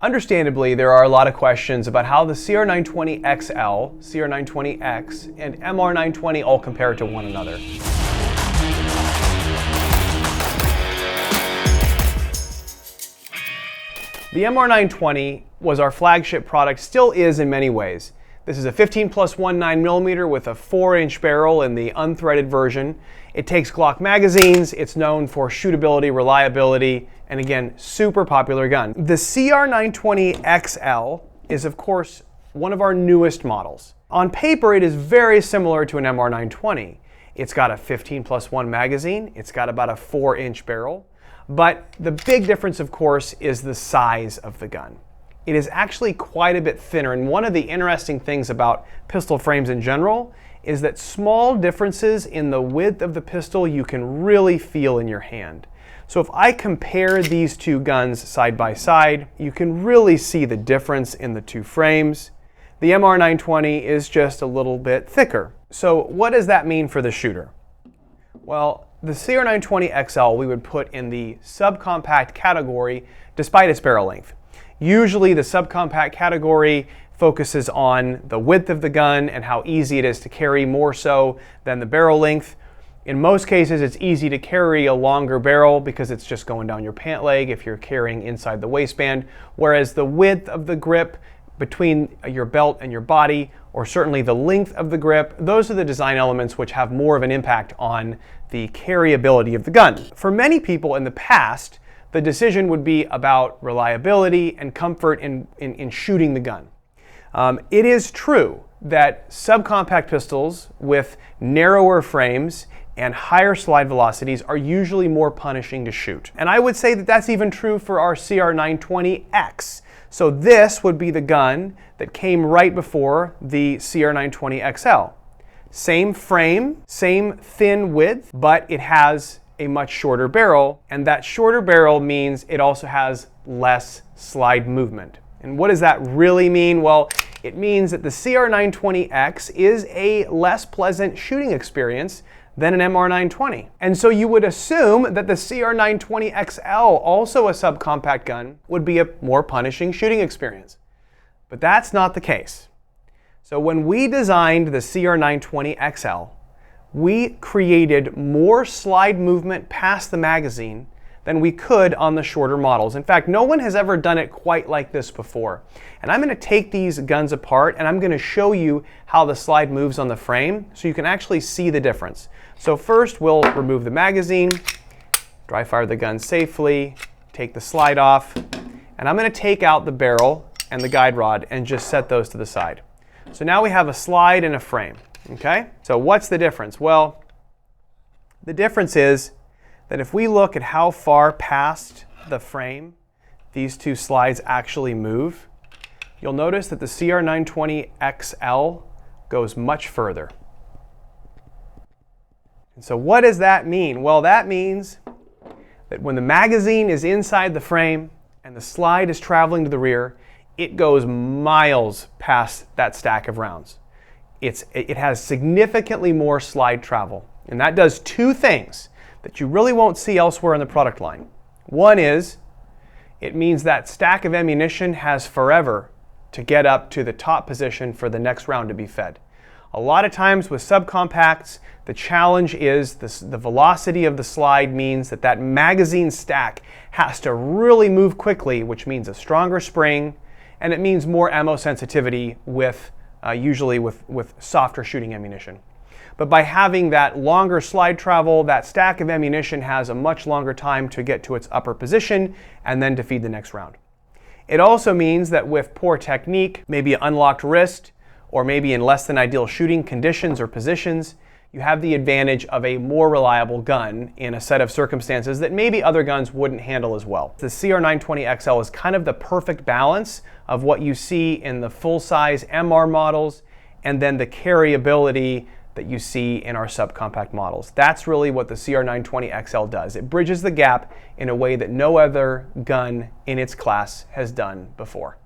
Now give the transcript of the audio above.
Understandably, there are a lot of questions about how the CR920XL, CR920X, and MR920 all compare to one another. The MR920 was our flagship product, still is in many ways. This is a 15+1 9mm with a 4-inch barrel in the unthreaded version. It takes Glock magazines, it's known for shootability, reliability, and again, super popular gun. The CR920XL is of course one of our newest models. On paper, it is very similar to an MR920. It's got a 15+1 magazine, it's got about a 4-inch barrel. But the big difference, of course, is the size of the gun. It is actually quite a bit thinner, and one of the interesting things about pistol frames in general is that small differences in the width of the pistol you can really feel in your hand. So if I compare these two guns side by side, you can really see the difference in the two frames. The MR920 is just a little bit thicker. So what does that mean for the shooter? Well, the CR920XL we would put in the subcompact category despite its barrel length. Usually the subcompact category focuses on the width of the gun and how easy it is to carry more so than the barrel length. In most cases it's easy to carry a longer barrel because it's just going down your pant leg if you're carrying inside the waistband, whereas the width of the grip between your belt and your body, or certainly the length of the grip, those are the design elements which have more of an impact on the carryability of the gun. For many people in the past, the decision would be about reliability and comfort in shooting the gun. It is true that subcompact pistols with narrower frames and higher slide velocities are usually more punishing to shoot. And I would say that that's even true for our CR920X. So this would be the gun that came right before the CR920XL. Same frame, same thin width, but it has a much shorter barrel, and that shorter barrel means it also has less slide movement. And what does that really mean? Well, it means that the CR920X is a less pleasant shooting experience than an MR920. And so you would assume that the CR920XL, also a subcompact gun, would be a more punishing shooting experience. But that's not the case. So when we designed the CR920XL, we created more slide movement past the magazine than we could on the shorter models. In fact, no one has ever done it quite like this before. And I'm going to take these guns apart and I'm going to show you how the slide moves on the frame so you can actually see the difference. So first we'll remove the magazine, dry fire the gun safely, take the slide off, and I'm going to take out the barrel and the guide rod and just set those to the side. So now we have a slide and a frame. Okay? So what's the difference? Well, the difference is that if we look at how far past the frame these two slides actually move, you'll notice that the CR920XL goes much further. And so what does that mean? Well, that means that when the magazine is inside the frame and the slide is traveling to the rear, it goes miles past that stack of rounds. It has significantly more slide travel. And that does two things that you really won't see elsewhere in the product line. One is, it means that stack of ammunition has forever to get up to the top position for the next round to be fed. A lot of times with subcompacts, the challenge is the velocity of the slide means that that magazine stack has to really move quickly, which means a stronger spring, and it means more ammo sensitivity with usually with softer shooting ammunition. But by having that longer slide travel, that stack of ammunition has a much longer time to get to its upper position and then to feed the next round. It also means that with poor technique, maybe an unlocked wrist, or maybe in less than ideal shooting conditions or positions, you have the advantage of a more reliable gun in a set of circumstances that maybe other guns wouldn't handle as well. The CR920XL is kind of the perfect balance of what you see in the full-size MR models and then the carryability that you see in our subcompact models. That's really what the CR920XL does. It bridges the gap in a way that no other gun in its class has done before.